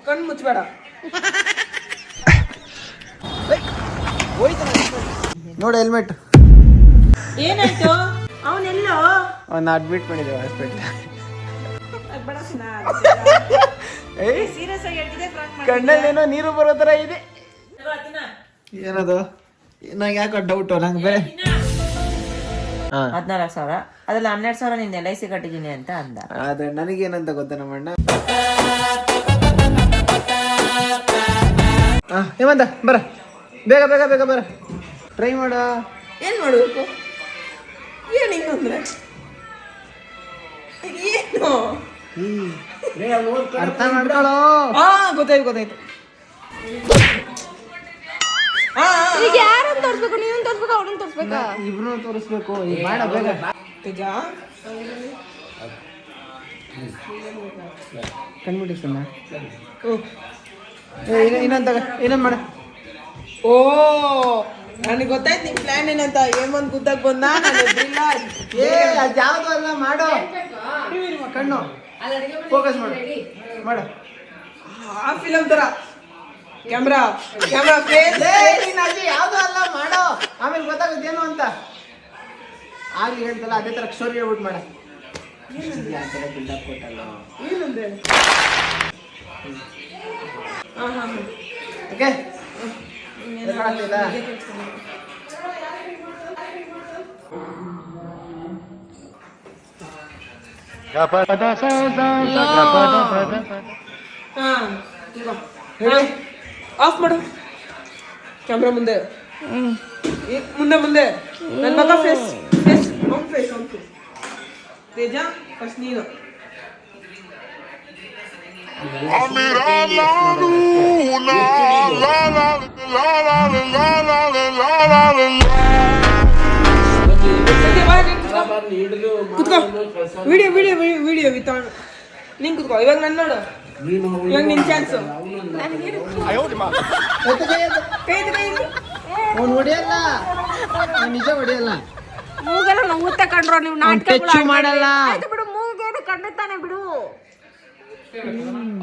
ಕಣ್ಣು ಮುಚ್ಚಬೇಡ. ನೋಡು ಹೆಲ್ಮೆಟ್. ಏನಾಯ್ತು? ಅವನೆಲ್ಲೋ ಅವನ್ನ ಅಡ್ಮಿಟ್ ಮಾಡಿದ್ದೇವೆ ಹಾಸ್ಪಿಟ್ಲ್. ಕಣ್ಣಲ್ಲೇನೋ ನೀರು ಬರೋ ತರ ಇದೆ. ಏನದು? ನಂಗೆ ಯಾಕೋ ಡೌಟ್. ನಂಗೆ ಬೇರೆ 14,000 ಅದ್ರಲ್ಲಿ 12,000 ನಿಂದ LIC ಕಟ್ಟಿದೀನಿ ಅಂತ ಅಂದ. ಆದ್ರೆ ನನಗೇನಂತ ಗೊತ್ತಾ ನಮ್ಮಣ್ಣ, ಹೇಮಂತ ಬರ, ಬೇಗ ಬೇಗ ಬೇಗ ಬರ, ಟ್ರೈ ಮಾಡ. ಏನ್ ಮಾಡ್ಬೇಕು? ಏನ್ ಹಿಂಗಂದ್ರೆ ಏನು ಅರ್ಥ ಮಾಡ್ಕೊಳ್ಳೋ. ಗೊತ್ತಾಯ್ತು ಗೊತ್ತಾಯ್ತು. ಈಗ ಯಾರನ್ನ ತೋರಿಸ್ಬೇಕು? ನೀವನ್ನ ತೋರಿಸ್ಬೇಕು, ಅವನನ್ನ ತೋರಿಸ್ಬೇಕಾ? ಇಬ್ರು ತೋರಿಸ್ಬೇಕು. ಈಗ ಮಾಡ ಬೇಗ. ಕಣ್ಬಿಟ್ಟಿಸ್ತಣ್ಣ. ಇನ್ನೊಂದು ಇನ್ನೊಂದು ಮಾಡ. ಓ ನನಗೆ ಗೊತ್ತಾಯ್ತು ನಿಮ್ ಪ್ಲಾನ್ ಏನಂತ. ಏಮಂದ್ ಗುದ್ದಾಗ್ ಬಂದ ಯಾವ್ದು ಅಲ್ಲ, ಮಾಡೋ. ಕಣ್ಣು ಫೋಕಸ್ ಮಾಡು, ಮಾಡು. ಆ ಫಿಲಮ್ ತರ ಕ್ಯಾಮ್ರಾ ಕ್ಯಾಮ್ರಾ ಫೇಸ್. ಯಾವ್ದು ಅಲ್ಲ, ಮಾಡೋ. ಆಮೇಲೆ ಗೊತ್ತಾಗುತ್ತೇನು ಅಂತ. ಆಗ್ಲಿ ಹೇಳ್ತಲ್ಲ, ಅದೇ ತರ ಸ್ಟೋರಿ ಹೇಳ್ಬಿಟ್ಟು ಮಾಡ. ಏನಂದ್ರೆ ಓಕೆ ಆಫ್ ಮಾಡು ಕ್ಯಾಮ್ರಾ. ಮುಂದೆ ಮುಂದೆ ಮುಂದೆ ನನ್ನ ಮಗ face face on face on face. Teja first ನೀನು. ಕುತ್ಕೋ. ವಿಡಿಯೋ ವಿಡಿಯೋ ವಿಡಿಯೋ ವಿತ್ ನೀನ್ ಕುತ್ಕೋ. ಇವಾಗ ನನ್ನ ನೋಡು. ಇವಾಗ ನಿನ್ ಚಾನ್ಸ್. ಅವ್ನು ಹೊಡಿಯಲ್ಲ, ನಿಜ ಹೊಡಿಯಲ್ಲ. ಮೂಗೆಲ್ಲ ನೋವುತ್ತೆ ಕಂಡ್ರೋ ನೀವು. ನಾಟಕ ಮಾಡಲ್ಲ ಬಿಡು, ಮೂಗೇನು ಕಂಡುತ್ತಾನೆ ಬಿಡು.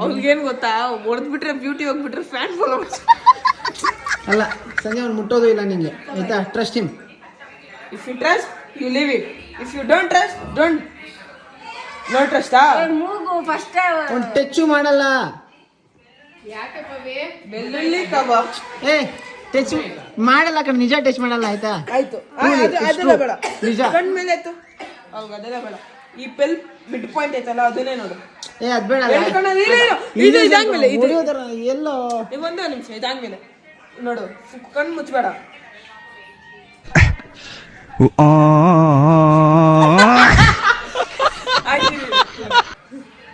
ಅವ್ರಿಗೇನು ಗೊತ್ತಾ, ಹೊಡೆದ್ಬಿಟ್ರೆ ಬ್ಯೂಟಿ ಹೋಗ್ಬಿಟ್ರೆ ಫ್ಯಾನ್ ಫಾಲೋ ಅಲ್ಲ. ಸಂಜೆ ಅವ್ನು ಮುಟ್ಟೋದು ಇಲ್ಲ ನಿಂಗೆ, ಆಯ್ತಾ? Trust him. If you trust you leave it. If you don't trust don't. No ಟ್ರಸ್ಟಾ? ಮೂಗು ಫಸ್ಟ್ ಅವ್ನು ಟಚ್ಚು ಮಾಡಲ್ಲ. ಬೆಳ್ಳುಳ್ಳಿ ಕಬಾಬ್. ಟಚ್ ಮಾಡಲ್ಲ ಕಣ, ನಿಜ ಟಚ್ ಮಾಡಲ್ಲ, ಆಯ್ತಾ? ಆಯ್ತು, ಅದೆಲ್ಲ ಬೇಡ. ನಿಜ ಕಣ್ ಮೇಲೆ ಆಯ್ತು ಅವಾಗ, ಅದೆಲ್ಲ ಬೇಡ. ಈ ಪೆಲ್ ಮಿಡ್ ಪಾಯಿಂಟ್ ಐತಲ್ಲ ಅದನ್ನೇ ನೋಡು. ಅದ್ ಬೇಡ. ಇದು ಇದಾದ್ಮೇಲೆ ಇದು ಎಲ್ಲೋ ಒಂದೇ ನಿಮಿಷ. ಇದಾದ್ಮೇಲೆ ನೋಡು, ಕಣ್ ಮುಚ್ಚಬೇಡ.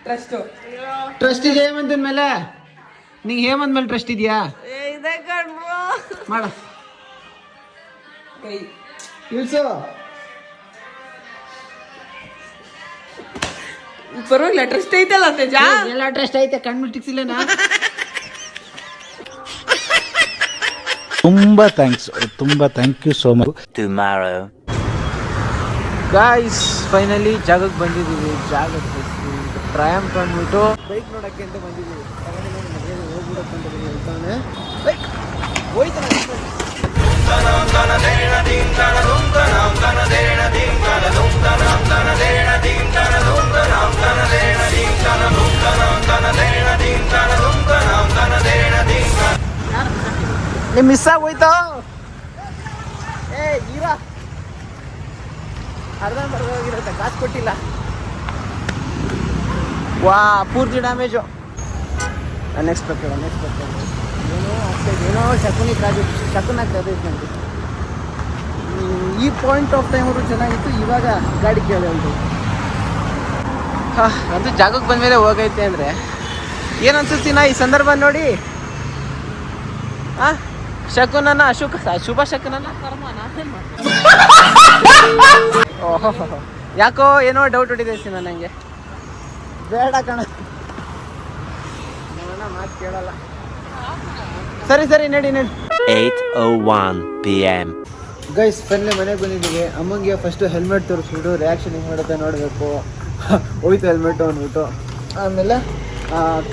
ಟ್ರಸ್ಟ್ ಟ್ರಸ್ಟ್ ಇದೆ ಹೇಮಂತನ ಮೇಲೆ. ನಿಂಗೆ ಹೇಮಂತ್ ಮೇಲೆ ಟ್ರಸ್ಟ್ ಇದೆಯಾ? ಮಾಡ. ಕೈ ಇಳ್ಸು. ಪರವಾಗಿಲ್ಲ, ಟ್ರಸ್ಟ್ ಐತಲ್ಲ ತೇಜ. ಎಲ್ಲ ಟ್ರಸ್ಟ್ ಐತೆ, ಕಣ್ಮುಟ್ಟಿಸಿಲ್ಲೇನಾ? ತುಂಬಾ thank you so much. Tomorrow guys finally ಜಾಗಕ್ಕೆ ಬಂದಿದ್ದೀವಿ. ಜಾಗಕ್ಕೆ ಟ್ರಯಂಫ್ ಅಂದ್ಬಿಟ್ಟು ಬೈಕ್ ನೋಡಕ್ಕೆ ಅಂತ ಬಂದಿದ್ದೀವಿ. ಹೋಗ್ಬಿಡಕ್ಕೆ ಅಂತ ಹೇಳ್ತಾನೆ. ಬೈಕ್ ಹೋಯ್ತಾನೆ. ನಿಮ್ ಮಿಸ್ ಆಗೋಯ್ತು. ಈರ ಅರ್ಧಂಬರ್ಧ ಹೋಗಿರುತ್ತೆ, ಕಾಸು ಕೊಟ್ಟಿಲ್ಲ. ವಾ, ಪೂರ್ತಿ ಡ್ಯಾಮೇಜು. ಅನ್ಎಕ್ಸ್ಪೆಕ್ಟೆಡ್ ಏನೋ ಆಗ್ತಾಯಿದೆ, ಏನೋ ಶಕುನ್ ಆಗ್ತಾಯಿದೆ ನನಗೆ. ಈ ಪಾಯಿಂಟ್ ಆಫ್ ಟೈಮ್ ಅವರು ಚೆನ್ನಾಗಿತ್ತು, ಇವಾಗ ಗಾಡಿ ಕೇಳೋದು. ಅದು ಜಾಗಕ್ಕೆ ಬಂದಮೇಲೆ ಹೋಗೈತೆ ಅಂದರೆ ಏನು ಅನ್ಸುತ್ತೀನ ಈ ಸಂದರ್ಭ ನೋಡಿ. ಶಕುನನ ಶುಭ ಶಕುನನ ಓಹೋ, ಯಾಕೋ ಏನೋ ಡೌಟ್ ಹೊಡಿದೆ ಸಿನ ನನಗೆ. ಬೇಡ ಕಣ, ಮಾತು ಕೇಳಲ್ಲ. ಸರಿ ನಡಿ. 8:01 PM. ಗೈಸ್ ಫೈನಲಿ ಮನೆಗೆ ಬಂದಿದ್ದೀವಿ. ಅಮ್ಮಂಗೆ ಫಸ್ಟು ಹೆಲ್ಮೆಟ್ ತೋರಿಸ್ಬಿಟ್ಟು ರಿಯಾಕ್ಷನ್ ಹೆಂಗೆ ಮಾಡುತ್ತೆ ನೋಡಬೇಕು. ಹೋಯ್ತು ಹೆಲ್ಮೆಟು ಅಂದ್ಬಿಟ್ಟು. ಆಮೇಲೆ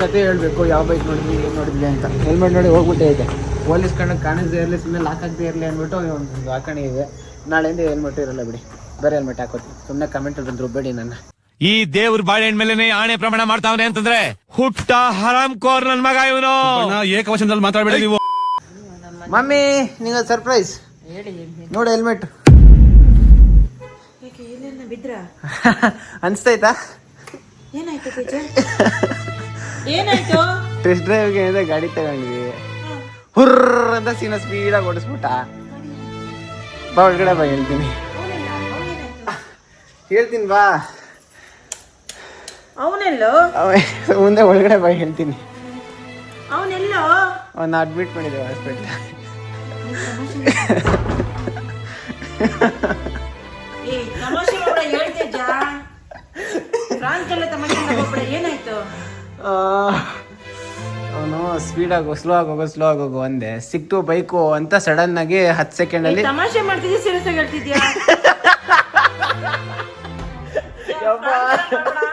ಕತೆ ಹೇಳಬೇಕು, ಯಾವ ಬೈಕ್ ನೋಡಿದ್ವಿ ಏನು ನೋಡಿದ್ವಿ ಅಂತ. ಹೆಲ್ಮೆಟ್ ನೋಡಿ ಹೋಗ್ಬಿಟ್ಟೆ ಇದೆ. ಪೊಲೀಸ್ ಕಣ್ಣಕ್ಕೆ ಕಾಣಿಸದೇ ಇರಲಿ, ಸುಮ್ಮನೆ ಲಾಕ್ ಆಗದೆ ಇರಲಿ ಅಂದ್ಬಿಟ್ಟು ಒಂದು ಹಾಕೊಂಡಿದೆ. ನಾಳೆಯಿಂದ ಹೆಲ್ಮೆಟ್ ಇರಲ್ಲ ಬಿಡಿ, ಬೇರೆ ಹೆಲ್ಮೆಟ್ ಹಾಕೋತೀನಿ. ಸುಮ್ಮನೆ ಕಮೆಂಟಲ್ಲಿ ಬಂದು ರುಬ್ಬೇಡಿ ನನ್ನ. ಈ ದೇವ್ರ ಬಾಳೆಹಣ್ಣು ಮೇಲೆ ಆಣೆ ಪ್ರಮಾಣ ಮಾಡ್ತಾವನೆ ಅಂತಂದ್ರೆ ಹುಟ್ಟ ಹರಾಮ್ ಕೋರ್ ನನ್ ಮಗ ಇವನು. ಏಕವಚನದಲ್ಲಿ ಮಾತಾಡ್ಬೇಡಿ ನೀವು. ಮಮ್ಮಿ ನಿಂಗೆ ಸರ್ಪ್ರೈಸ್ ನೋಡಿ, ಹೆಲ್ಮೆಟ್ ಬಿದ್ರ ಅನ್ಸ್ತೈತಾ? ಏನಾಯ್ತು ತೇಜ? ಏನಾಯ್ತು? ಟೆಸ್ಟ್ ಡ್ರೈವ್ಗೆ ಏನಿದೆ ಗಾಡಿ ತಗೊಂಡ್ವಿ, ಹುರ್ರ ಅಂತ ಸೀನಾ ಸ್ಪೀಡಾಗಿ ಓಡಿಸ್ಬಿಟ್ಟ. ಬಾ ಒಳಗಡೆ ಬಾ, ಹೇಳ್ತೀನಿ ಬಾ. ಅವನೆಲ್ಲೋ? ಮುಂದೆ ಒಳಗಡೆ ಬಾ, ಹೇಳ್ತೀನಿ. ಅವನೆಲ್ಲೋ? ಅವನ್ನ ಅಡ್ಮಿಟ್ ಮಾಡಿದ್ದೇವೆ ಹಾಸ್ಪಿಟ್ಲ್. ಏನಾಯ್ತು? ಅವನು ಸ್ಪೀಡಾಗಿ ಸ್ಲೋ ಆಗಿ ಹೋಗು ಅಂದೆ. ಸಿಕ್ತು ಬೈಕು ಅಂತ ಸಡನ್ ಆಗಿ 10 ಸೆಕೆಂಡಲ್ಲಿ. ತಮಾಷೆ ಮಾಡ್ತಿದ್ಯಾ ಸೀರಿಯಸ್ ಆಗಿ ಹೇಳ್ತಿದ್ಯಾ?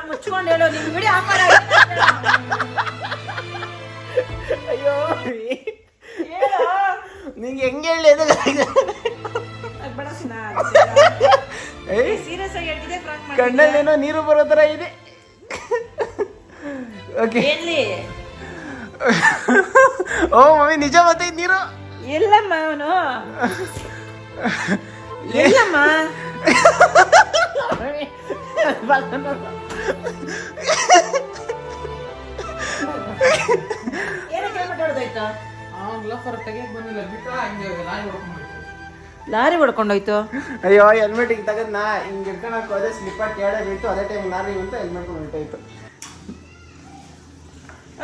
ಮುಚ್ಕೊಂಡು ಹೇಳೋ, ನಿನ್ ಬಿಡಿ ಆಫರ್. ಅಯ್ಯೋ ನಿಂಗೆ ಹೆಂಗೆ ಹೇಳಿ ಸೀರಿಯಸ್ ಆಗಿ ಹೇಳ್ತಿದ್ದೆ. ಕಣ್ಣಲ್ಲೇನೋ ನೀರು ಬರೋ ಥರ ಇದೆ. ಓಕೆ. ಓ ಮಮ್ಮಿ, ನಿಜ ಮತ್ತೆ ನೀರು? ಎಲ್ಲಮ್ಮ ಅವನು? ಎಲ್ಲಮ್ಮ? ಲಾರಿ ಹೊಡ್ಕೊಂಡೋಯ್ತು. ಅಯ್ಯೋ ಹೆಲ್ಮೆಟ್ ಈಗ ತಗದ್ ನಾ ಹಿಂಗೆ ಇಟ್ಕೊಂಡು ಹೋದೆ, ಸ್ಲಿಪ್ಪರ್ ಕೆಳಗೆ ಬಿಟ್ಟು ಅದೇ ಟೈಮ್ ಲಾರಿ ಅಂತ ಹೆಲ್ಮೆಟ್ ಹೊರಟೋಯ್ತು.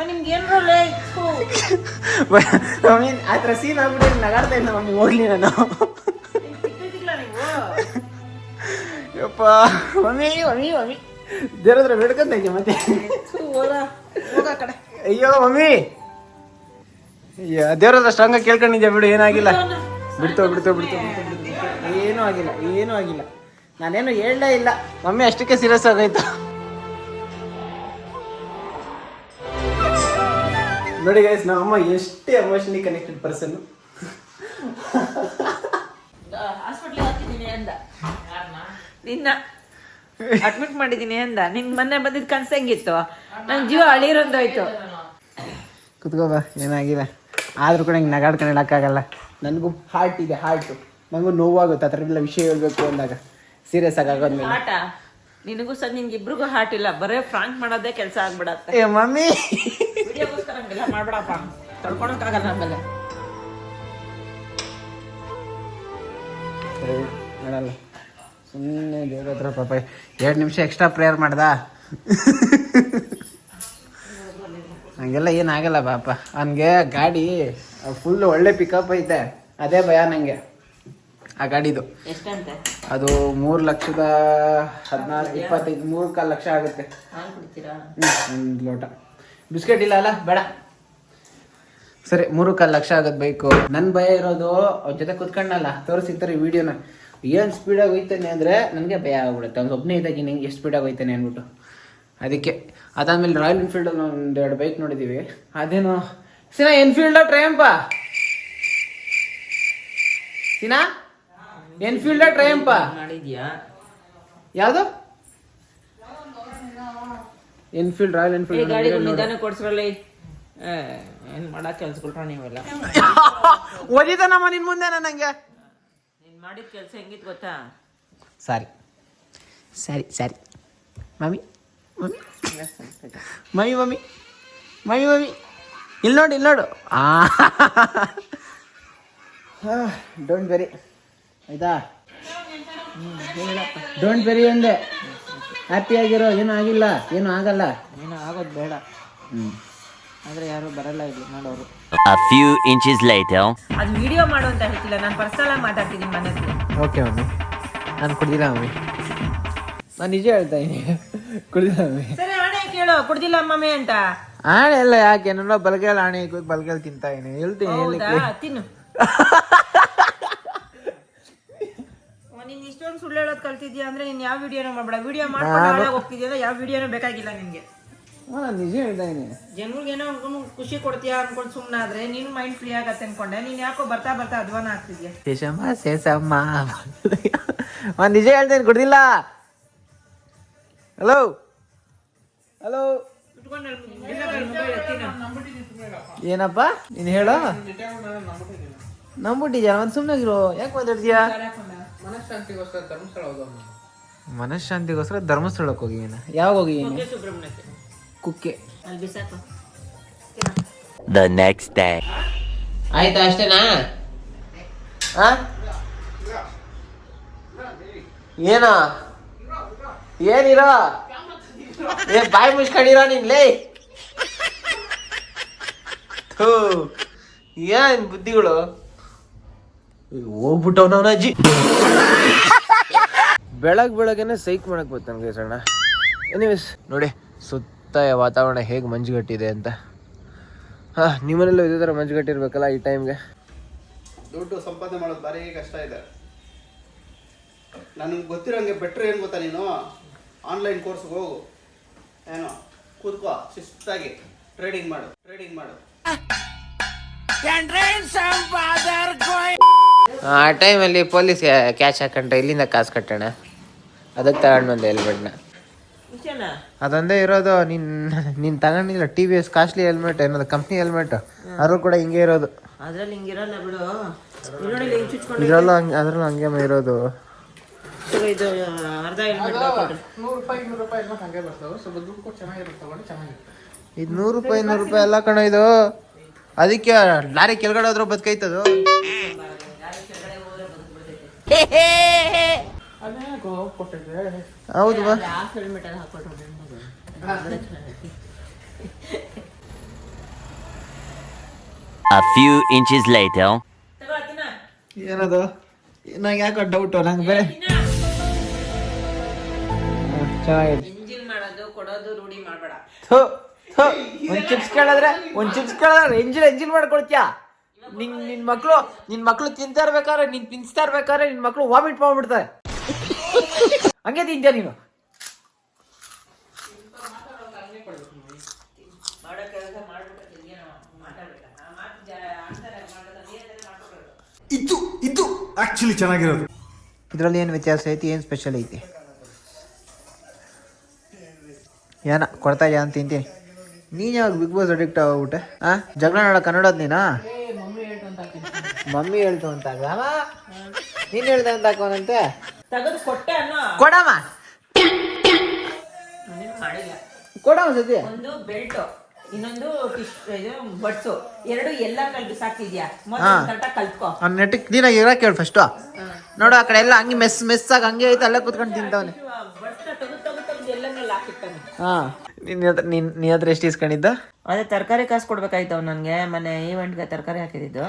ನಿಮ್ಗೆ ಏನ್ ರೋಲೆ? ಮಮ್ಮಿ ಆ ಥರ ಸೀನ್ ಆಗ್ಬಿಟ್ಟು ನಗಾಡ್ತಾ ಇಲ್ಲ ಮಮ್ಮಿ, ಹೋಗ್ಲಿ ನಾನು. ಯಪ್ಪ ಮಮ್ಮಿ ದೇವ್ರ ಬೇಡ್ಕೊಂತ ಇದ್ದೆ ಮತ್ತೆ. ಅಯ್ಯೋ ಮಮ್ಮಿ, ದೇವ್ರ ಹತ್ರ ಸ್ಟ್ರಾಂಗ್ ಆಗಿ ಕೇಳ್ಕೊಂಡಿದ್ದೆ ಬಿಡು, ಏನಾಗಿಲ್ಲ. ಬಿಡ್ತು ಏನೂ ಆಗಿಲ್ಲ. ನಾನೇನು ಹೇಳಲೇ ಇಲ್ಲ ಮಮ್ಮಿ, ಅಷ್ಟಕ್ಕೆ ಸೀರಿಯಸ್ ಆಗೋಯ್ತು. ನೋಡಿ ಗೈಸ್, ನಮ್ಮಮ್ಮ ಎಷ್ಟೇ ಎಮೋಷನಲಿ ಕನೆಕ್ಟೆಡ್ ಪರ್ಸನ್. ಹಾಸ್ಪಿಟ್ಲಿಗೆ ಹಾಕಿದ್ದೀನಿ ಅಂದ, ನಿನ್ನ ಅಡ್ಮಿಟ್ ಮಾಡಿದ್ದೀನಿ ಅಂದ. ನಿಂಗೆ ಮೊನ್ನೆ ಬಂದಿದ್ದು ಕನ್ಸು ಹೆಂಗಿತ್ತು? ನನ್ನ ಜೀವ ಅಳಿರೋದಾಯ್ತು. ಕುತ್ಕೋಬಾ, ಏನಾಗಿದೆ. ಆದರೂ ಕೂಡ ಹಿಂಗೆ ನಗಾಡ್ಕೊಂಡು ಹೇಳೋಕ್ಕಾಗಲ್ಲ. ನನಗೂ ಹಾರ್ಟ್ ಇದೆ, ನನಗೂ ನೋವಾಗುತ್ತೆ ಆ ಥರ ಎಲ್ಲ ವಿಷಯ ಹೇಳ್ಬೇಕು ಅಂದಾಗ. ಸೀರಿಯಸ್ ಆಗೋದ್ಮೇಲೆ ಆಟ ನಿನಗೂ ಸಹ ನಿನ್ಗಿಬ್ರಿಗೂ ಹಾರ್ಟ್ ಇಲ್ಲ, ಬರೇ ಫ್ರಾಂಕ್ ಮಾಡೋದೇ ಕೆಲಸ ಆಗ್ಬಿಡತ್ತೆ. ಏ ಮಮ್ಮಿ, ವಿಡಿಯೋಗೋಸ್ಕರ ಹಂಗೆಲ್ಲ ಮಾಡ್ಬಿಡಪ್ಪ, ತಡ್ಕೊಳಕ್ಕಾಗಲ್ಲ ಆಮೇಲೆ. ಮಾಡಲ್ಲ ಸುಮ್ಮನೆ ದೇವ್ರ ಹತ್ರ ಪಾಪ 2 ನಿಮಿಷ ಎಕ್ಸ್ಟ್ರಾ ಪ್ರೇಯರ್ ಮಾಡ್ದ. ಹಂಗೆಲ್ಲ ಏನಾಗಲ್ಲ ಪಾಪ. ಅವನಿಗೆ ಗಾಡಿ ಫುಲ್ ಒಳ್ಳೆ ಪಿಕಪ್ ಐತೆ, ಅದೇ ಭಯ ನನಗೆ ಆ ಗಾಡಿದು. ಎಷ್ಟಂತೆ ಅದು 3,14,25 3-4 ಲಕ್ಷ ಆಗುತ್ತೆ. ಒಂದು ಲೋಟ ಬಿಸ್ಕೆಟ್ ಇಲ್ಲ ಅಲ್ಲ, ಬೇಡ ಸರಿ. 3-4 ಲಕ್ಷ ಆಗೋದು ಬೈಕು. ನನ್ನ ಭಯ ಇರೋದು ಅವ್ರ ಜೊತೆ ಕುತ್ಕೊಂಡಲ್ಲ, ತೋರಿಸಿರ್ತಾರೆ ವಿಡಿಯೋನ, ಏನು ಸ್ಪೀಡಾಗಿ ಹೋಯ್ತಾನೆ ಅಂದರೆ ನನಗೆ ಭಯ ಆಗ್ಬಿಡುತ್ತೆ. ಅವ್ನು ಒಬ್ಬನೇ ಇದ್ದಾಗಿ ನಂಗೆ ಎಷ್ಟು ಸ್ಪೀಡಾಗಿ ಹೋಯ್ತಾನೆ ಅಂದ್ಬಿಟ್ಟು. ಅದಕ್ಕೆ ಅದಾದಮೇಲೆ ರಾಯಲ್ ಎನ್ಫೀಲ್ಡಲ್ಲಿ ಒಂದು 2 ಬೈಕ್ ನೋಡಿದ್ದೀವಿ. ಅದೇನೋ ಸಿನಾ ಎನ್ಫೀಲ್ಡ ಟ್ರಯಂಪಾ? ಸಿನಾ ಎನ್ಫೀಲ್ಡ ಟ್ರಯಂಪಾ ಮಾಡಿದ್ಯಾ? ಯಾವುದು? ಎನ್ಫೀಲ್ಡ್, ರಾಯಲ್ ಎನ್ಫೀಲ್ಡ್ ಗಾಡಿ ನಿಧಾನ ಕೊಡ್ಸ್ರಲ್ಲ. ಏನ್ ಮಾಡಕ್ ಕೆಲ್ಸಕೊಟ್ರ ನೀವೆಲ್ಲ? ಓದಿದನಮ್ಮ ನಿನ್ ಮುಂದೆ ನನಗೆ. ನೀನ್ ಮಾಡಿದ ಕೆಲಸ ಹೆಂಗಿತ್ತು ಗೊತ್ತಾ? Sorry mummy mummy mummy mummy mummy ಇಲ್ಲಿ ನೋಡು. ಡೋಂಟ್ ವೆರಿ ಆಯ್ತಾ? ಡೋಂಟ್ ವೆರಿ ಅಂದೆ. ಹ್ಯಾಪಿ ಆಗಿರೋ, ಏನೂ ಆಗಿಲ್ಲ, ಏನೂ ಆಗಲ್ಲ. ಏನೋ ಆಗೋದು ಬೇಡ. ಆದ್ರೆ ಯಾರು ಬರಲ್ಲ ಇಲ್ಲಿ ಮಾಡೋರು. A few inches later. ಅದು ವಿಡಿಯೋ ಮಾಡು ಅಂತ ಹೇಳ್ತಿಲ್ಲ, ನಾನು ಪರ್ಸನಲ್ ಆಗಿ ಮಾತಾಡ್ತಿದ್ದೀನಿ ಮನೆ ಹತ್ರ. ಓಕೆ ಮಮ್ಮಿ, ನಾನು ಕುಡ್ದಿಲ್ಲ ಮಮ್ಮಿ, ನಾನು ನಿಜ ಹೇಳ್ತಾ ಇದ್ದೀನಿ, ಕುಡ್ದಿಲ್ಲ ಮಮ್ಮಿ. ಸರಿ ಆಣೆ ಕೇಳು, ಕುಡ್ದಿಲ್ಲ ಮಮ್ಮಿ ಅಂತ. ಆಣೆ ಎಲ್ಲ ಯಾಕೆ? ನನ್ನ ಬಲಗೈಲಿ ಆಣೆ ಬಲಗೈಲಿ ತಿಂತಾ ಇದೀನಿ, ಹೇಳ್ತೀನಿ. ತಿನ್ನು. ನೀನ್ ಇಷ್ಟೊಂದು ಸುಳ್ಳು ಹೇಳೋದು ಕಲ್ತಿದ್ಯಾ ಅಂದ್ರೆ ನೀನ್ ಯಾವ ವಿಡಿಯೋನೂ ಮಾಡ್ಬೇಡ. ವಿಡಿಯೋ ಮಾಡ್ಕೊಂಡು ಹೋಗ್ತಿದ್ಯಾ ಅಂದ್ರೆ ಯಾವ ವಿಡಿಯೋನೂ ಬೇಕಾಗಿಲ್ಲ ನಿನ್ಗೆ. ನಿಜ ಹೇಳ್ತಾ ಇದೀನಿ. ಜನಗಳಿಗೇನೋ ಅನ್ಕೊಂಡು ಖುಷಿ ಕೊಡ್ತೀಯಾ ಅನ್ಕೊಂಡು ಸುಮ್ಮನಾದ್ರೆ ನೀನು ಮೈಂಡ್ ಫ್ರೀ ಆಗತ್ತೆ ಅನ್ಕೊಂಡೆ. ನೀನ್ ಯಾಕೋ ಬರ್ತಾ ಬರ್ತಾ ಅಧ್ವಾನ ಆಗ್ತಿದ್ಯಾ. ಸೇಸಮ್ಮ ನಿಜ ಹೇಳ್ತೇನೆ, ಕೊಡ್ದಿಲ್ಲ. ಹಲೋ ಹಲೋ ಏನಪ್ಪ ನೀನು ಹೇಳೋ. ನಂಬಿಟ್ಟಿದ್ಯಾ? ಒಂದು ಸುಮ್ಮನಾಗಿರೋ, ಯಾಕೆ ಮಾತಾಡ್ತೀಯಾ? ಮನಃಶಾಂತಿಗೋಸ್ಕರ ಧರ್ಮಸ್ಥಳಕ್ಕೆ ಹೋಗಿದ್ದೀನಿ. ಯಾವಾಗ ಹೋಗಿದ್ದೀನಿ? ಸುಬ್ರಹ್ಮಣ್ಯಕ್ಕೆ ಕುಕ್ಕೆ. ಅಲ್ಲಿ ಬಿಸಾಕು. The next day. ಆಯ್ತಾ ಅಷ್ಟೇನಾ? ಏನ ಏನಿರೋ ಬಾಯಿ ಮುಚ್ಕೊಂಡಿರೋ ನಿನ್ಲೇ. ಏನ್ ಬುದ್ಧಿಗಳು ಹೋಗ್ಬಿಟ್ಟವ್ ಅಜ್ಜಿ. ಬೆಳಗ್ಗೆನೆ ಸೈಕ್ ಮಾಡಕ್ ಬರ್ತಾನೆ ಗೈಸ್ ಅಣ್ಣ. ಎನಿವೇಸ್ ನೋಡಿ ಸುತ್ತ ವಾತಾವರಣ ಹೇಗೆ ಮಂಜುಗಟ್ಟಿದೆ ಅಂತ. ನಿಮ್ಮನೆಲ್ಲೂ ಇದೇ ಥರ ಮಂಜುಗಟ್ಟಿರ್ಬೇಕಲ್ಲ ಈ ಟೈಮ್ಗೆ. ದುಡ್ಡು ಸಂಪಾದನೆ ಮಾಡೋದು ಭಾರಿ ಕಷ್ಟ ಇದೆ. ನನಗೆ ಗೊತ್ತಿರೋಂಗೆ ಬೆಟ್ರ್ ಏನು ಗೊತ್ತಾ, ನೀನು ಆನ್ಲೈನ್ ಕೋರ್ಸ್ಗೆ ಹೋಗು, ಏನೋ ಕೂತ್ಕೋ ಶಿಸ್ತಾಗಿ ಟ್ರೇಡಿಂಗ್ ಮಾಡು. ಆ ಟೈಮಲ್ಲಿ ಪೊಲೀಸ್ ಕ್ಯಾಚ್ ಹಾಕೊಂಡ್ರೆ ಇಲ್ಲಿಂದ ಕಾಸು ಕಟ್ಟೋಣ, ಅದಕ್ಕೆ ತಗೊಂಡು ಹೆಲ್ಮೆಟ್ನ. ಅದೊಂದೇ ಇರೋದು. ನೀನ್ ತಗೊಂಡಿಲ್ಲ TVS ಕಾಸ್ಟ್ಲಿ ಹೆಲ್ಮೆಟ್, ಏನದು ಕಂಪ್ನಿ ಹೆಲ್ಮೆಟ್, ಅದ್ರೂ ಕೂಡ ಹಿಂಗೆ ಇರೋದು. ಅದ್ರಲ್ಲಿ ಹಿಂಗಿರಲ್ಲ ಬಿಡು. ಇದ್ರಲ್ಲೂ ಅದ್ರಲ್ಲೂ ಹಂಗೆ ಇರೋದು. ಇದು ಅರ್ಧ ಹೆಲ್ಮೆಟ್ ಕೊಡ್ರಿ. ಇದು 100 ರೂಪಾಯಿ ಅಲ್ಲ ಕಣ ಇದು. ಅದಕ್ಕೆ ಲಾರಿ ಕೆಳಗಡೆ ಹೋದ್ರೂ ಬದುಕೈತದು. ಹೌದು ಹೆಲ್ಮೆಟ್ ಎಲ್ಲ ಹಾಕೊಟ್ರು. A few inches later. ಏನದು? ನಂಗೆ ಯಾಕೋ ಡೌಟು, ನಂಗೆ ಬೇರೆ ಚೆನ್ನಾಗಿದೆ. ಇಂಜಿನ್ ಮಾಡೋದು ಕೊಡೋದು ರೂಢಿ ಮಾಡ್ಬೇಡ. ಒಂದ್ ಚಿಪ್ಸ್ ಕೇಳಿದ್ರೆ ಎಂಜಿನ್ ಮಾಡ್ಕೊಡ್ತೀಯಾ? ನಿನ್ ಮಕ್ಳು ತಿಂತಾ ಇರ್ಬೇಕಾದ್ರೆ, ನೀನ್ ತಿನ್ಸ್ತಾ ಇರ್ಬೇಕಾದ್ರೆ ನಿನ್ ಮಕ್ಳು ವಾಮಿಟ್ ಮಾಡ್ಬಿಡ್ತಾರೆ. ಹಂಗೆ ತಿಂತೀಯ ನೀನು? ಇದು ಆಕ್ಚುಲಿ ಚೆನ್ನಾಗಿರೋದು. ಇದ್ರಲ್ಲಿ ಏನು ವ್ಯತ್ಯಾಸ ಐತಿ? ಏನು ಸ್ಪೆಷಲ್ ಐತಿ? ಏನ ಕೊಡ್ತಾ ಇದೆಯಾ ಅಂತ ತಿಂತೀನಿ. ನೀನು ಯಾವಾಗ ಬಿಗ್ ಬಾಸ್ ಅಡಿಕ್ಟ್ ಆಗೋಗ್ಬಿಟ್ಟೆ? ಜಗಳ ನಾಡ ಕನ್ನಡದ ನೀನಾ? ಮಮ್ಮಿ ಹೇಳ್ತು ಅಂತ ನೀನು ಹೇಳ್ದೆ ಅಂತ ಹಾಕೋನಂತೆ. ತೆಗೆದು ಕೊಟ್ಟೆ ಅನ್ನೋ. ಕೊಡಮ್ಮ ಕೊಡಮ್ಮ ಸದ್ಯ. ಒಂದು ಬೆಲ್ಟ್, ಇನ್ನೊಂದು ಬಡ್ಸು, ಎರಡು ಎಲ್ಲ ಕಲ್ತು ಸಾಕಿದ್ಯಾ? ಮೊದಲು ಕಲ್ತ್ಕೋ. ನೆಟ್ಟಿಗೆ ನೀನಾಗಿ ಇರಕ್ಕೆ ಹೇಳು ಫಸ್ಟು. ನೋಡು ಆ ಕಡೆ ಎಲ್ಲ ಹಂಗೆ ಮೆಸ್ಸಾಗಿ ಹಂಗೆ ಐತೆ, ಅಲ್ಲೇ ಕುತ್ಕೊಂಡು ತಿಂತವನೆ. ನಿನ್ನ ಹತ್ರ ಎಷ್ಟು ಇಸ್ಕೊಂಡಿದ್ದ? ಅದೇ ತರಕಾರಿ ಕಾಸು ಕೊಡ್ಬೇಕಾಯ್ತು ನನ್ಗೆ. ಮೊನ್ನೆ ಈವೆಂಟ್ಗೆ ತರಕಾರಿ ಹಾಕಿದ್ದು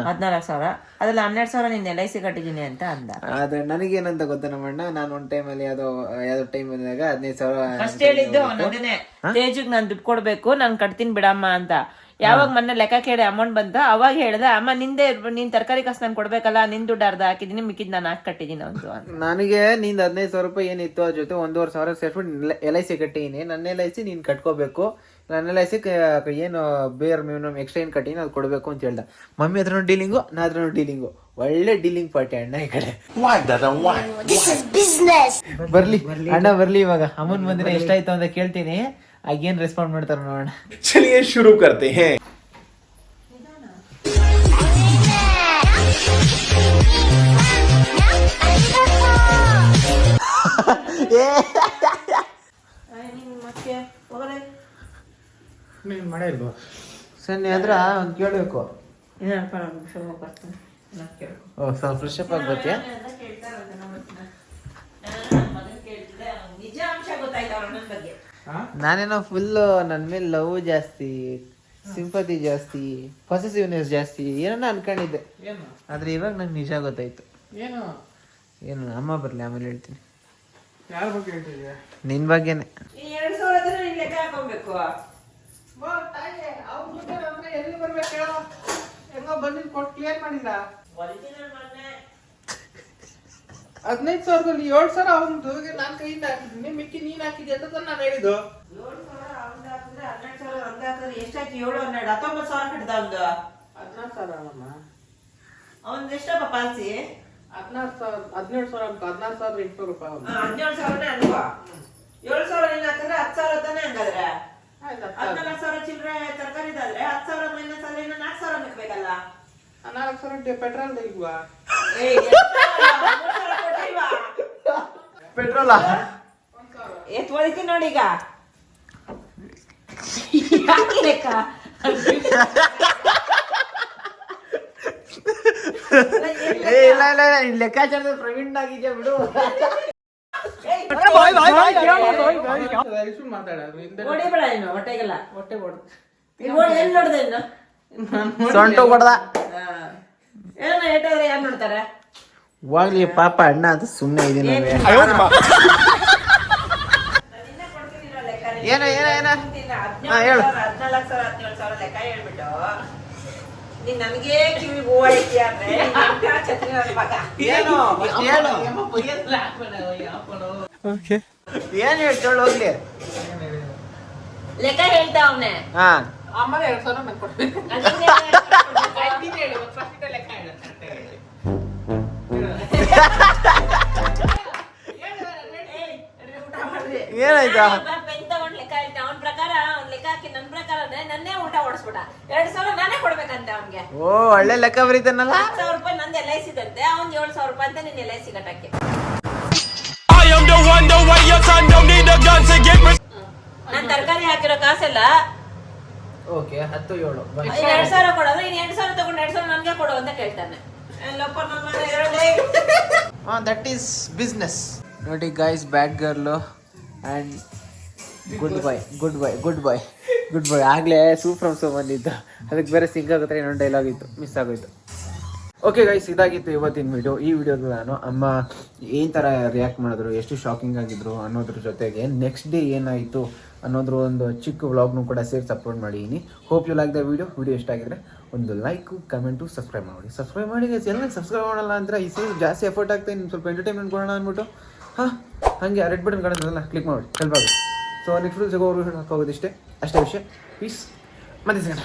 14,000. ಅದ್ರಲ್ಲಿ 12,000 ನಿನ್ನ LIC ಕಟ್ಟಿದೀನಿ ಅಂತ ಅಂದ. ಆದ್ರೆ ನನಗೇನಂತ ಗೊತ್ತಾ ನಮ್ಮಣ್ಣ, ನಾನು ಒಂದ್ ಟೈಮಲ್ಲಿ ಯಾವ್ದೋ ಟೈಮ್ ಬಂದಾಗ 15,000 ಫಸ್ಟ್ ಹೇಳಿದ್ದು ಅದನ್ನೇ, ತೇಜುಗ್ ನಾನು ದುಡ್ಡು ಕೊಡ್ಬೇಕು, ನಾನು ಕಟ್ತೀನಿ ಬಿಡಮ್ಮ ಅಂತ. ಯಾವಾಗ ಮೊನ್ನೆ ಲೆಕ್ಕ ಕೇಳಿ ಅಮೌಂಟ್ ಬಂತ ಅವಾಗ ಹೇಳ್ದೆ, ಅಮ್ಮ ನೀನ್ ತರಕಾರಿ ಕಾಸು ನಾನು ಕೊಡ್ಬೇಕಲ್ಲ, ನಿನ್ ದುಡ್ಡು ಅರ್ಧ ಹಾಕಿದೀನಿ, ಮಿಕ್ಕಿದ್ ನಾನು ಹಾಕಿ ಕಟ್ಟಿದೀನಿ ಅಂತ. ನನಗೆ ನಿಂದ 15,000 ರೂಪಾಯಿ ಏನಿತ್ತು ಅದ್ರ ಜೊತೆ 1,500 ಸೇರ್ಬಿಟ್ಟು LIC ಕಟ್ಟಿದೀನಿ. ನನ್ನ LIC ನೀನ್ ಕಟ್ಕೋಬೇಕು, ನನ್ನ LIC ಏನು ಬೇರೆ ಮಿನಿಮಮ್ ಎಕ್ಸ್ಟ್ರಾ ಏನ್ ಕಟ್ಟಿನಿ ಅದು ಕೊಡ್ಬೇಕು ಅಂತ ಹೇಳ್ದ. ಮಮ್ಮಿ ಹತ್ರನೂ ಡೀಲಿಂಗು, ನಾ ಹತ್ರನೂ ಡೀಲಿಂಗು. ಒಳ್ಳೆ ಡೀಲಿಂಗ್ ಪಾರ್ಟಿ ಅಣ್ಣ ಈ ಕಡೆ. ಬರ್ಲಿ ಅಣ್ಣ ಬರ್ಲಿ, ಇವಾಗ ಅಮ್ಮನ್ ಬಂದ್ರೆ ಎಷ್ಟಾಯ್ತು ಅಂತ ಕೇಳ್ತೀನಿ, ಆಗೇನ್ ರೆಸ್ಪಾಂಡ್ ಮಾಡ್ತಾರ ನೋಡೋಣ. ಚಲಿಯೇ ಶುರು ಕರ್ತೆ ಹೇ. ಸನ್ನಿ ಆದ್ರ ಒಂದ್ ಕೇಳ್ಬೇಕು. ಸ್ವಲ್ಪ ಫ್ರೆಶ್ ಅಪ್ ಆಗಿ ಬರ್ತೀಯ? ನಾನೇನೋ ಫುಲ್ ನನ್ ಮೇಲೆ ಲವ್ ಜಾಸ್ತಿ, ಸಿಂಪತಿ ಜಾಸ್ತಿ, ಪಾಸಿಟಿವ್ನೆಸ್ ಜಾಸ್ತಿ ಏನನ್ನ ಅನ್ಕೊಂಡಿದ್ದೆ. ಆದ್ರೆ ಇವಾಗ ನಂಗೆ ನಿಜ ಗೊತ್ತಾಯ್ತು. ಏನು ಅಮ್ಮ ಬರ್ಲಿ ಆಮೇಲೆ ಹೇಳ್ತೀನಿ. ನಿನ್ ಬಗ್ಗೆನೆ. ಕ್ಲಿಯರ್ ಮಾಡಿಲ್ಲ. 15,000 7,000 ಅವನು ನಾನು ಕೈಯಿಂದ ಹಾಕಿದ್ದೀನಿ, ಮಿಕ್ಕಿ ನೀನ್ ಹಾಕಿದ್ದೆ ಅಂತ ನಾನು ಹೇಳಿದ್ದು. ಎಷ್ಟಾಯ್ತು? 7, 12, 19,000 ಕಟ್ಟಿದ ಒಂದು. 16,000 ಅವ್ನ್ ಎಷ್ಟಪ್ಪ ಪಾಲ್ಸಿ? 17,800 ರೂಪಾಯಿ. 17,000 ಅಲ್ವಾ? 7,000 ನೀನ್ ಹಾಕಿದ್ರೆ 10,000 ತಾನೇ ಹಂಗಾದ್ರೆ. 14,000 ಚಿಲ್ಲರೆ ತರಕಾರಿ ಇದಾದ್ರೆ 10,000 ಮೈನಸ್ ಆದ್ರೆ ಇನ್ನು 4,000 ಮಿಕ್ಬೇಕಲ್ಲ. 4,000 ಪೆಟ್ರೋಲ್ ಇಲ್ವಾ? ಪೆಟ್ರೋಲ ಎತ್ ಹೊಡಿತೀನಿ ನೋಡಿ ಈಗ. ಯಾಕೆ ಲೆಕ್ಕ? ಇಲ್ಲ ಲೆಕ್ಕಾಚಾರದ ಪ್ರವೀಣ್ ಆಗಿದ್ಯಾ ಬಿಡು. ಹೊಡಿಬೇಡ ಇನ್ನು ಹೊಟ್ಟೆಗೆಲ್ಲ. ಹೊಟ್ಟೆ ಹೊಡ್ ಎಲ್ಲಿ ನೋಡ್ದೆ ಇನ್ನು? ಸೊಂಟು ಕೊಡ್ದ ಏನೋ ಏಟಾದ್ರೆ ಯಾರು ನೋಡ್ತಾರೆ? ಹೋಗ್ಲಿ ಪಾಪ ಅಣ್ಣ ಅದು ಸುಮ್ಮನೆ ಇದೀನಿ. ಏನು ಏನು ಏನು ಹೇಳು. 14,000 17,000 ಲೆಕ್ಕ ಹೇಳ್ಬಿಟ್ಟು ನೀನ್ ನನಗೆ ಕಿವಿ ಹೂವ ಐತಿ ಅಂದ್ರೆ ಛತ್ರಿ ನನ್ನ ಮಗ. ಏನು ಏನ್ ಹೇಳ್ತಾಳು ಹೋಗ್ಲಿ. ಲೆಕ್ಕ ಹೇಳ್ತಾ ಅವನೇ. ಹಾ ಆಮೇಲೆ 2,000 ನಂಗೆ ಕೊಡ್ಬೇಕು. ಏನಾಯ್ತಾ? ಪೆನ್ ತಗೊಂಡ್ ಲೆಕ್ಕ ಹೇಳ್ತಾ ಅವನ ಪ್ರಕಾರ ಅವ್ನ್ ಲೆಕ್ಕ ಹಾಕಿ ನನ್ ಪ್ರಕಾರ ನನ್ನೇ ಊಟ ಓಡಿಸ್ಬಿಟ್ಟ. 2,000 ನಾನೇ ಕೊಡ್ಬೇಕಂತೆ ಅವನ್ಗೆ. ಓ ಒಳ್ಳೆ ಲೆಕ್ಕ ಬರೀತಾನಲ್ಲ. 10,000 ರೂಪಾಯಿ ನಂದು LIC ದಂತೆ, ಅವ್ನ್ 7,000 ರೂಪಾಯಿ ಅಂತ ನೀನ್ LIC ಕಟ್ಟಕ್ಕೆ. ನಾನ್ ತರಕಾರಿ ಹಾಕಿರೋ ಕಾಸೆಲ್ಲ ಓಕೆ 10 7 2,000 ಕೊಡೋದು, ಇನ್ 2,000 ತಗೊಂಡು 2,000 ನನ್ಗೆ ಕೊಡು ಅಂತ ಕೇಳ್ತಾನೆ. ಎಲ್ಲಪ್ಪ ನನ್ನ ಮನೆ ಹೇಳಲೇ. That is business. ನೋಡಿ guys, bad girl and good boy good boy good boy good boy. ಆಗಲೇ ಸೂಪರ್ ಸೊ ಬಂದಿತ್ತು, ಅದಕ್ಕೆ ಬೇರೆ ಸಿಂಕ್ ಆಗುತ್ತೆ ಇನ್ನೊಂದು ಡೈಲಾಗ್ ಇತ್ತು, ಮಿಸ್ ಆಗೋಯ್ತು. ಓಕೆ ಗೈಸ್, ಇದಾಗಿತ್ತು ಇವತ್ತಿನ ವಿಡಿಯೋ. ಈ ವಿಡಿಯೋದಲ್ಲಿ ನಾನು ಅಮ್ಮ ಏನು ಥರ ರಿಯಾಕ್ಟ್ ಮಾಡಿದ್ರು, ಎಷ್ಟು ಶಾಕಿಂಗ್ ಆಗಿದ್ರು ಅನ್ನೋದ್ರ ಜೊತೆಗೆ ನೆಕ್ಸ್ಟ್ ಡೇ ಏನಾಯಿತು ಅನ್ನೋದ್ರ ಒಂದು ಚಿಕ್ಕ ವ್ಲಾಗ್ನು ಕೂಡ ಸೇರಿ ಅಪ್ಲೋಡ್ ಮಾಡಿದ್ದೀನಿ. Hope you like the video ಇಷ್ಟ ಆಗಿದ್ರೆ ಒಂದು ಲೈಕು, ಕಮೆಂಟು, ಸಬ್ಸ್ಕ್ರೈಬ್ ಮಾಡಿ ಗೈಸ್. ಎಲ್ಲ ಸಬ್ಸ್ಕ್ರೈಬ್ ಮಾಡಲ್ಲ ಅಂದರೆ ಈ ಸರಿ ಜಾಸ್ತಿ ಎಫರ್ಟ್ ಆಗ್ತಾಯಿದೆ, ನಿಮ್ಗೆ ಸ್ವಲ್ಪ ಎಂಟರ್ಟೈನ್ಮೆಂಟ್ ಕೊಡೋಣ ಅಂದ್ಬಿಟ್ಟು ಹಾಗೆ ರೆಡ್ ಬಟನ್ ಕಾಣಿಸಲ್ಲ ಕ್ಲಿಕ್ ಮಾಡಿ ಹೆಲ್ಪ್ ಆಗುತ್ತೆ. ಸೊ ನೆಕ್ಸ್ಟ್ ಸಿಗೋರು ಹಾಕೋಗೋದಿಷ್ಟೇ, ಅಷ್ಟೇ ವಿಷಯ. ಪೀಸ್ ಮತ್ತೆ ಸಿಗೋಣ.